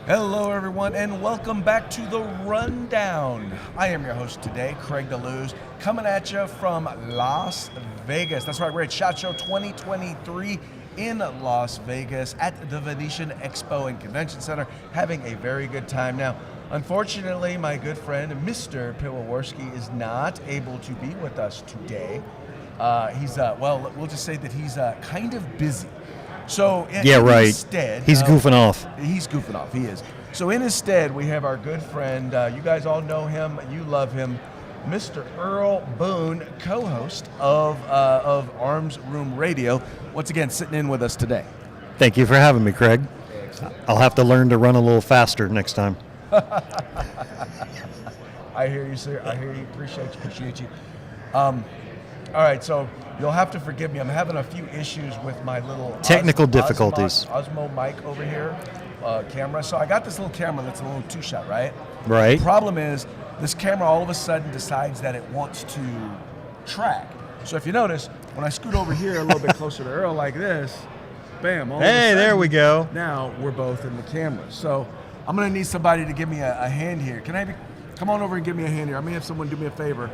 Hello, everyone, and welcome back to The Rundown. I am your host today, Craig DeLuz, coming at you from Las Vegas. That's right, we're at SHOT Show 2023 in Las Vegas at the Venetian Expo and Convention Center, having a very good time. Now, unfortunately, my good friend, Mr. Piwowarski, is not able to be with us today. We'll just say that he's kind of busy. So instead, he's goofing off. He's goofing off. He is. So in his stead, we have our good friend. You guys all know him. You love him, Mr. Earl Boone, co-host of Arms Room Radio. Once again, sitting in with us today. Thank you for having me, Craig. I'll have to learn to run a little faster next time. I hear you, sir. I hear you. Appreciate you. All right, so you'll have to forgive me. I'm having a few issues with my little technical difficulties. Osmo mic over here, camera. So I got this little camera that's a little two-shot, right? Right. The problem is this camera all of a sudden decides that it wants to track. So if you notice, when I scoot over here a little bit closer to Earl like this, bam. Hey, there we go. Now we're both in the camera. So I'm going to need somebody to give me a hand here. Come on over and give me a hand here. I'm going to have someone do me a favor.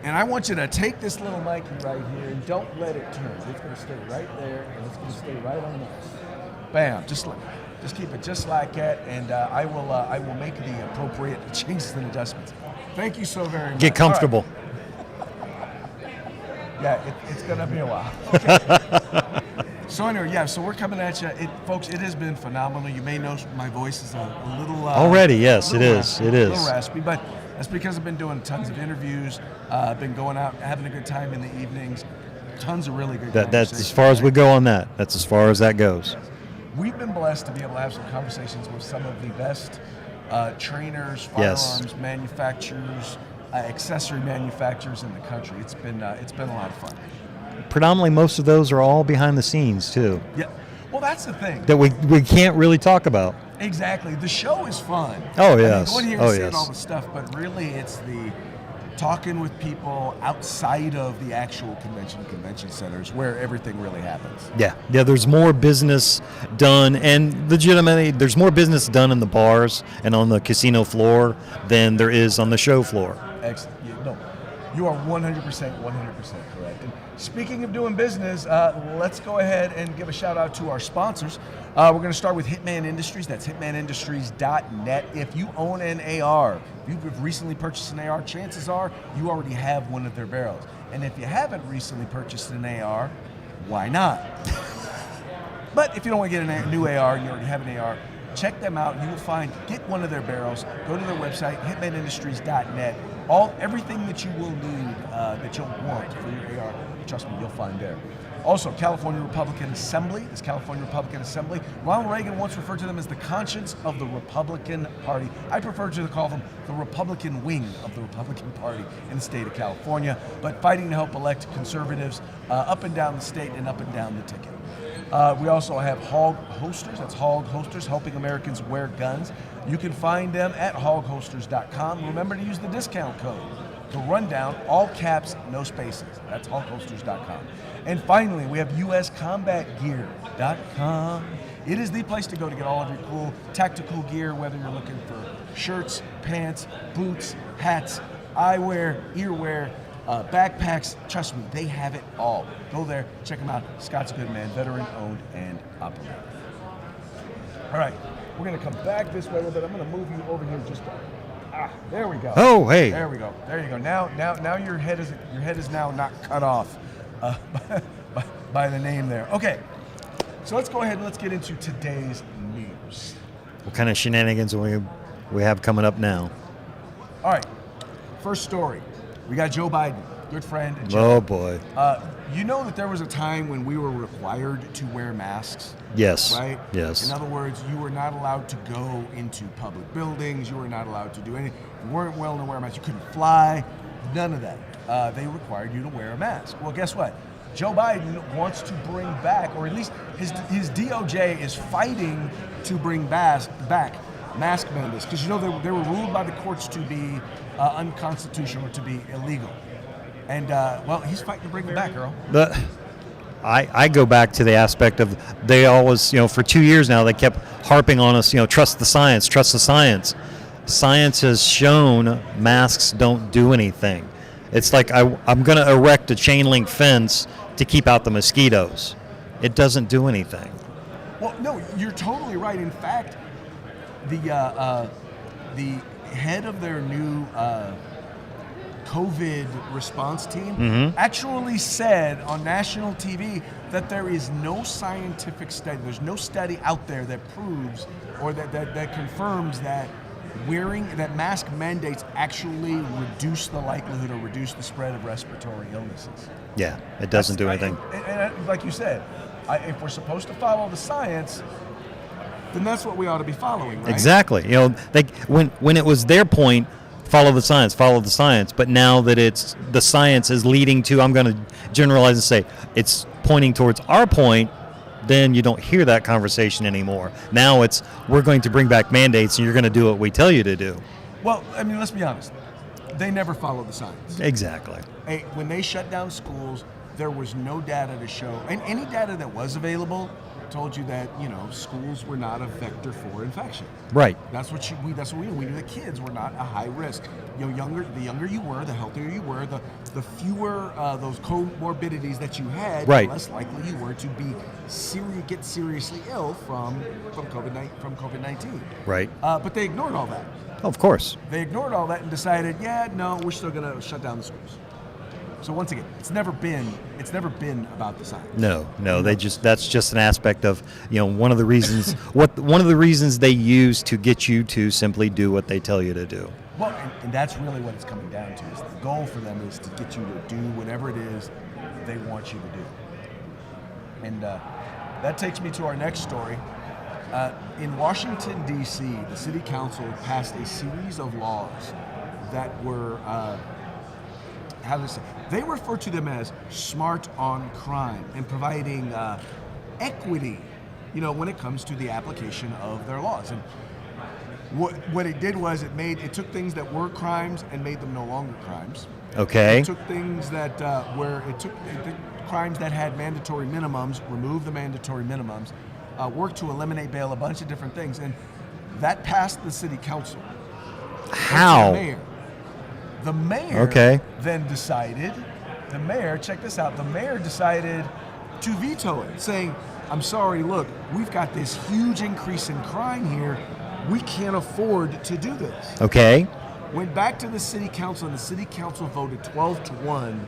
And I want you to take this little mic right here and don't let it turn. It's going to stay right there, and it's going to stay right on this. Bam! Just keep it just like that, and I will make the appropriate changes and adjustments. Thank you so very much. Get comfortable. Right. Yeah, it's going to be a while. Okay. So anyway, so we're coming at you, folks. It has been phenomenal. You may know my voice is a little already. Yes, it is. Raspy, it is a little raspy, but that's because I've been doing tons of interviews. Been going out, having a good time in the evenings. Tons of really good conversations. That's as far as we go on that. That's as far as that goes. We've been blessed to be able to have some conversations with some of the best trainers, firearms manufacturers, accessory manufacturers in the country. It's been a lot of fun. Predominantly, most of those are all behind the scenes too. Yeah. Well, that's the thing that we can't really talk about. Exactly. The show is fun. Oh yes. Going here and saying all the stuff, but really it's the talking with people outside of the actual convention centers where everything really happens. Yeah. There's more business done, and legitimately, there's more business done in the bars and on the casino floor than there is on the show floor. Excellent. You are 100% correct. And speaking of doing business, let's go ahead and give a shout out to our sponsors. We're going to start with Hitman Industries. That's hitmanindustries.net. If you own an AR, if you've recently purchased an AR, chances are you already have one of their barrels. And if you haven't recently purchased an AR, why not? But if you don't want to get a new AR and you already have an AR, check them out. You will get one of their barrels. Go to their website, hitmanindustries.net. Everything that you will need, that you'll want for your AR, trust me, you'll find there. Also, California Republican Assembly. This California Republican Assembly, Ronald Reagan once referred to them as the conscience of the Republican Party. I prefer to call them the Republican wing of the Republican Party in the state of California, but fighting to help elect conservatives up and down the state and up and down the ticket. We also have Hog Holsters. That's Hog Holsters, helping Americans wear guns. You can find them at hogholsters.com. Remember to use the discount code. The Rundown, all caps, no spaces. That's hogholsters.com. And finally, we have uscombatgear.com. It is the place to go to get all of your cool tactical gear, whether you're looking for shirts, pants, boots, hats, eyewear, earwear, backpacks. Trust me, they have it all. Go there, check them out. Scott's a good man, veteran owned and operated. All right, we're going to come back this way a little bit. I'm going to move you over here just there we go. Oh, hey. There we go. There you go. Now your head is now not cut off by the name there. Okay. So let's go ahead and let's get into today's news. What kind of shenanigans we have coming up now? All right. First story. We got Joe Biden, good friend. Joe. Oh boy. You know that there was a time when we were required to wear masks? Yes. Right? Yes. In other words, you were not allowed to go into public buildings. You were not allowed to do anything. You weren't willing to wear a mask. You couldn't fly. None of that. They required you to wear a mask. Well, guess what? Joe Biden wants to bring back, or at least his DOJ is fighting to bring back mask mandates, because you know they were ruled by the courts to be unconstitutional or to be illegal. And well, he's fighting to bring them back, Earl. I go back to the aspect of they always, for 2 years now, they kept harping on us, trust the science, trust the science. Science has shown masks don't do anything. It's like I'm going to erect a chain link fence to keep out the mosquitoes. It doesn't do anything. Well, no, you're totally right. In fact, the head of their new COVID response team actually said on national TV that there is no scientific study, there's no study out there that proves or that confirms that that mask mandates actually reduce the likelihood or reduce the spread of respiratory illnesses. Yeah, it doesn't do anything. And like you said, if we're supposed to follow the science, then that's what we ought to be following, right? Exactly. When it was their point, follow the science. But now that the science is leading to, I'm going to generalize and say it's pointing towards our point, then you don't hear that conversation anymore. Now it's we're going to bring back mandates and you're going to do what we tell you to do. Well, I mean, let's be honest. They never follow the science. Exactly. When they shut down schools, there was no data to show, and any data that was available told you that schools were not a vector for infection. Right. That's what we knew. We knew that kids were not a high risk. The younger you were, the healthier you were, the fewer those comorbidities that you had, right, the less likely you were to get seriously ill from COVID-19. Right. But they ignored all that. Oh, of course. They ignored all that and decided, no, we're still going to shut down the schools. So once again, it's never been about the science. No, that's just an aspect of one of the reasons one of the reasons they use to get you to simply do what they tell you to do. Well, and that's really what it's coming down to. Is the goal for them is to get you to do whatever it is they want you to do. And that takes me to our next story. In Washington, D.C., the city council passed a series of laws that were they refer to them as smart on crime and providing equity, when it comes to the application of their laws. And what it did was it took things that were crimes and made them no longer crimes. Okay. It took things that it took crimes that had mandatory minimums, removed the mandatory minimums, worked to eliminate bail, a bunch of different things, and that passed the city council. How? The mayor then decided, check this out, the mayor decided to veto it, saying, I'm sorry, look, we've got this huge increase in crime here. We can't afford to do this. Okay. Went back to the city council, and the city council voted 12-1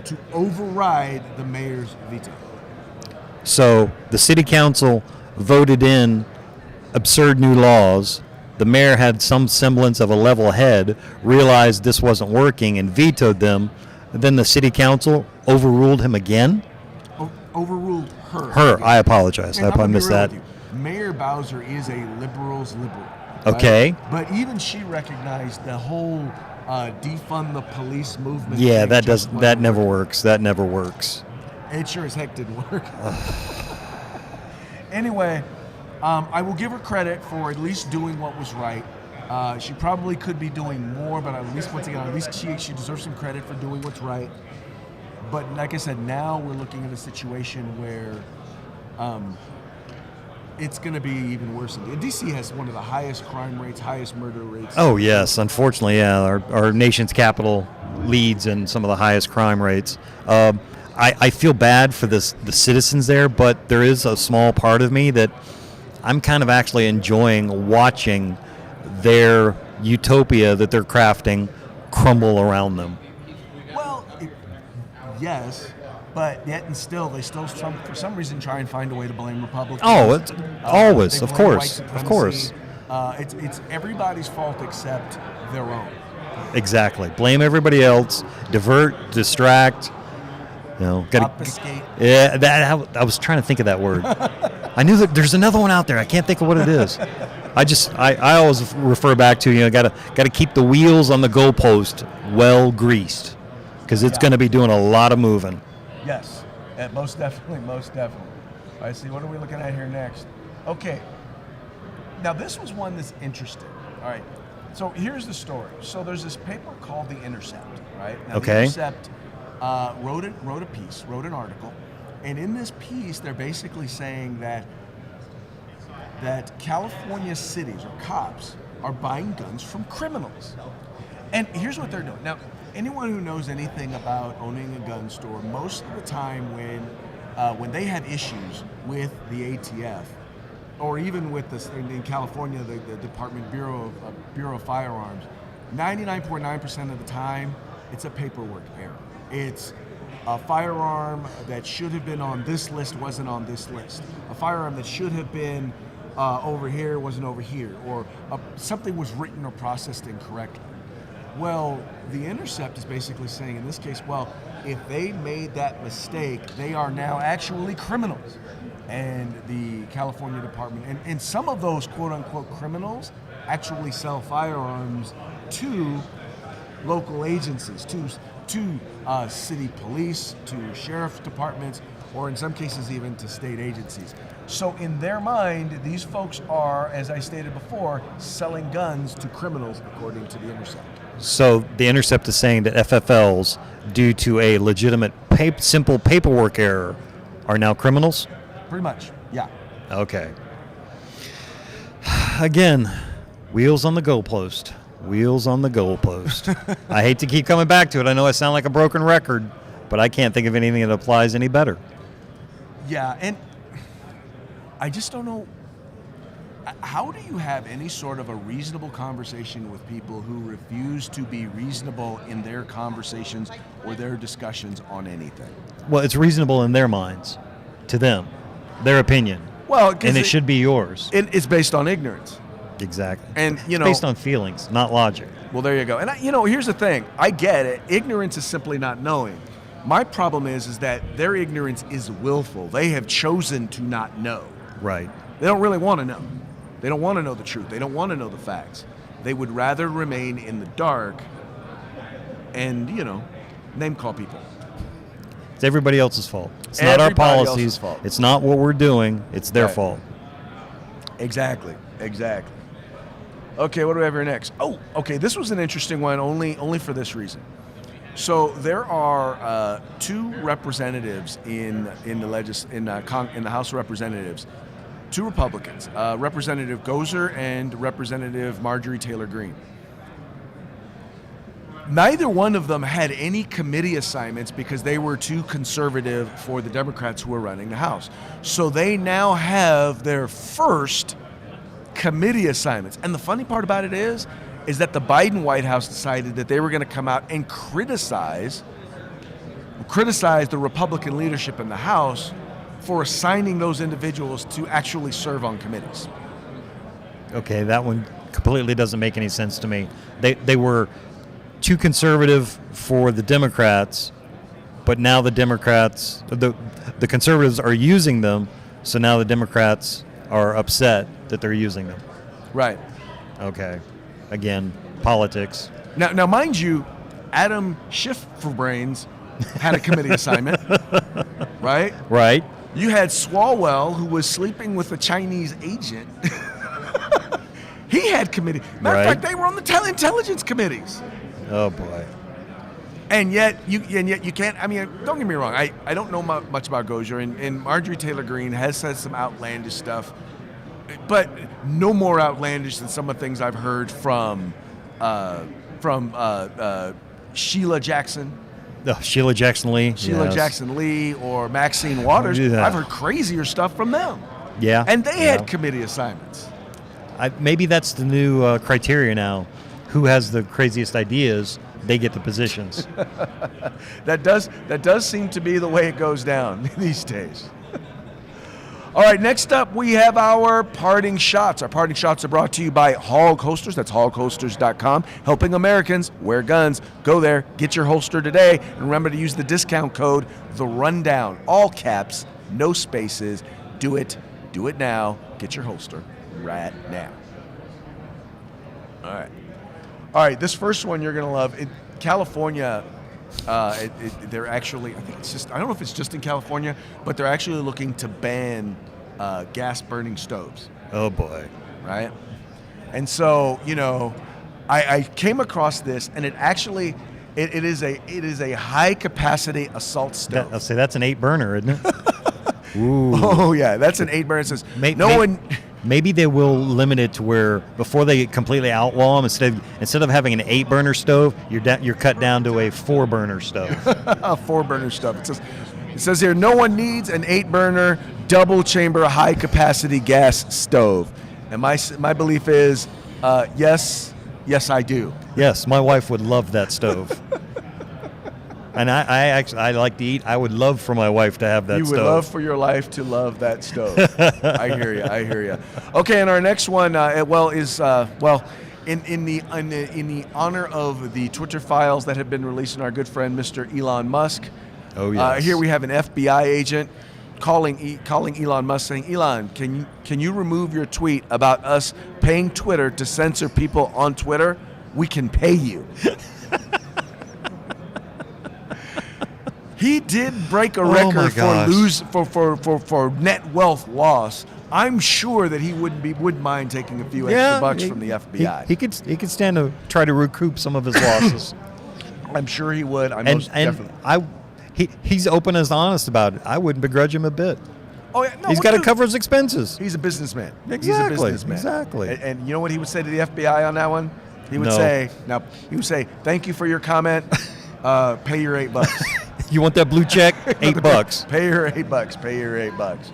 to override the mayor's veto. So the city council voted in absurd new laws. The mayor had some semblance of a level head, realized this wasn't working, and vetoed them. Then the city council overruled him again? Overruled her. Her. I apologize. I missed that. Mayor Bowser is a liberal's liberal. Okay. Right? But even she recognized the whole defund the police movement. Yeah, that never works. That never works. It sure as heck didn't work. Anyway, I will give her credit for at least doing what was right. She probably could be doing more, but at least she deserves some credit for doing what's right. But like I said, now we're looking at a situation where it's going to be even worse. D.C. has one of the highest crime rates, highest murder rates. Oh, yes. Unfortunately, yeah. Our nation's capital leads in some of the highest crime rates. I feel bad for the citizens there, but there is a small part of me that I'm kind of actually enjoying watching their utopia that they're crafting crumble around them. Well, yes, but yet and still, they still for some reason try and find a way to blame Republicans. Oh, it's always, of course. It's everybody's fault except their own. Exactly. Blame everybody else. Divert, distract. Obfuscate. Yeah, I was trying to think of that word. I knew that there's another one out there. I can't think of what it is. I always refer back to got to keep the wheels on the goalpost well greased, because it's going to be doing a lot of moving. Yes, most definitely. All right, see, what are we looking at here next? Okay, now this was one that's interesting. All right, so here's the story. So there's this paper called The Intercept, right? Now, okay. The Intercept wrote an article And in this piece, they're basically saying that California cities or cops are buying guns from criminals. And here's what they're doing. Now, anyone who knows anything about owning a gun store, most of the time when they have issues with the ATF, or even with in California, the Department Bureau of Firearms, 99.9% of the time, it's a paperwork error. It's a firearm that should have been on this list wasn't on this list. A firearm that should have been over here wasn't over here, or something was written or processed incorrectly. Well, the Intercept is basically saying in this case, well, if they made that mistake, they are now actually criminals. And the California Department, and some of those quote-unquote criminals actually sell firearms to local agencies, to city police, to sheriff's departments, or in some cases even to state agencies. So in their mind, these folks are, as I stated before, selling guns to criminals according to the Intercept. So the Intercept is saying that FFLs, due to a legitimate simple paperwork error, are now criminals? Pretty much, yeah. Okay. Again, wheels on the goalpost. Wheels on the goalpost. I hate to keep coming back to it. I know I sound like a broken record, but I can't think of anything that applies any better. Yeah, and I just don't know. How do you have any sort of a reasonable conversation with people who refuse to be reasonable in their conversations or their discussions on anything? Well, it's reasonable in their minds, to them, their opinion. Well, and it should be yours. It's based on ignorance. Exactly. And based on feelings, not logic. Well, there you go. And here's the thing. I get it. Ignorance is simply not knowing. My problem is that their ignorance is willful. They have chosen to not know. Right. They don't really want to know. They don't want to know the truth. They don't want to know the facts. They would rather remain in the dark and, name call people. It's everybody else's fault. It's not our policies. Fault. It's not what we're doing. It's their fault. Exactly. Okay, what do we have here next? Oh, okay, this was an interesting one only for this reason. So there are two representatives in the House of Representatives, two Republicans, Representative Gozer and Representative Marjorie Taylor Greene. Neither one of them had any committee assignments because they were too conservative for the Democrats who were running the House. So they now have their first committee assignments. And the funny part about it is that the Biden White House decided that they were going to come out and criticize the Republican leadership in the House for assigning those individuals to actually serve on committees. Okay, that one completely doesn't make any sense to me. They were too conservative for the Democrats, but now the Democrats, the conservatives are using them, so now the Democrats are upset that they're using them. Right. Okay. Again, politics. Now, mind you, Adam Schiff for Brains had a committee assignment, right? Right. You had Swalwell, who was sleeping with a Chinese agent. He had committee. Matter of fact, they were on the intelligence committees. Oh boy. And yet you can't. I mean, don't get me wrong. I don't know much about Gozer, and Marjorie Taylor Greene has said some outlandish stuff, but no more outlandish than some of the things I've heard from Sheila Jackson. Sheila Jackson Lee. Jackson Lee or Maxine Waters. I've heard crazier stuff from them. Yeah. And they had committee assignments. Maybe that's the new criteria now. Who has the craziest ideas, they get the positions. That does seem to be the way it goes down these days. All right, next up we have our parting shots. Our parting shots are brought to you by Hog Holsters. That's hogholsters.com, helping Americans wear guns. Go there, get your holster today, and remember to use the discount code The Rundown. All caps, no spaces. Do it now. Get your holster right now. All right. This first one you're gonna love. In California, they're actually, I don't know if it's just in California, but they're actually looking to ban gas burning stoves. Oh boy. Right? And so, I came across this, and it actually, it is a high capacity assault stove. I'll say that's an 8 burner, isn't it? Ooh. Oh yeah, that's an 8 burner. It says Maybe they will limit it to where before they completely outlaw them, instead of having an 8 burner stove, you're cut down to a 4 burner stove. A 4 burner stove. It says here, no one needs an 8 burner double chamber high capacity gas stove. And my belief is, yes, I do. Yes, my wife would love that stove. And I like to eat. I would love for my wife to have that stove. You would love for your life to love that stove. I hear you. Okay, and our next one, in the honor of the Twitter files that have been released on our good friend Mr. Elon Musk. Oh yes. Here we have an FBI agent calling Elon Musk, saying, Elon, can you remove your tweet about us paying Twitter to censor people on Twitter? We can pay you. He did break a record for net wealth loss. I'm sure that he wouldn't mind taking a few extra bucks from the FBI. He could stand to try to recoup some of his losses. I'm sure he would. He's open and honest about it. I wouldn't begrudge him a bit. Oh yeah, no, he's got to cover his expenses. He's a businessman. Exactly. And you know what he would say to the FBI on that one? He would say, thank you for your comment. Pay your $8. You want that blue check? $8. Pay your $8.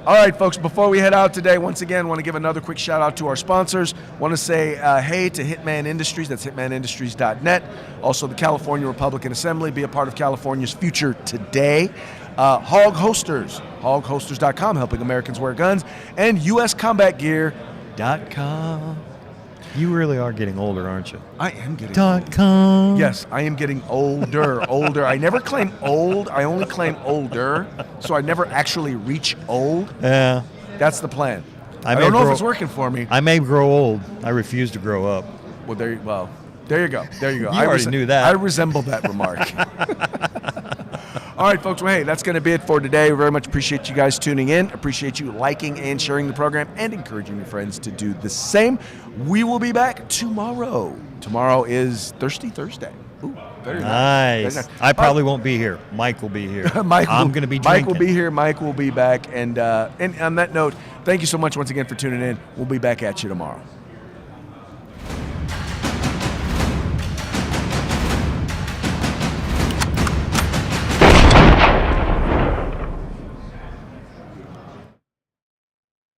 All right, folks, before we head out today, once again, want to give another quick shout out to our sponsors. Want to say hey to Hitman Industries. That's hitmanindustries.net. Also, the California Republican Assembly. Be a part of California's future today. Hog Hosters. Hoghosters.com, helping Americans wear guns. And uscombatgear.com. You really are getting older, aren't you? I am getting .com. Yes, I am getting older. I never claim old. I only claim older. So I never actually reach old. Yeah. That's the plan. I don't know if it's working for me. I may grow old. I refuse to grow up. Well, there you go. You already knew that. I resemble that remark. All right, folks. Well, hey, that's going to be it for today. We very much appreciate you guys tuning in. Appreciate you liking and sharing the program and encouraging your friends to do the same. We will be back tomorrow. Tomorrow is Thirsty Thursday. Ooh, very nice. Very nice. I probably won't be here. Mike will be here. I'm going to be drinking. Mike will be here. Mike will be back. And on that note, thank you so much once again for tuning in. We'll be back at you tomorrow.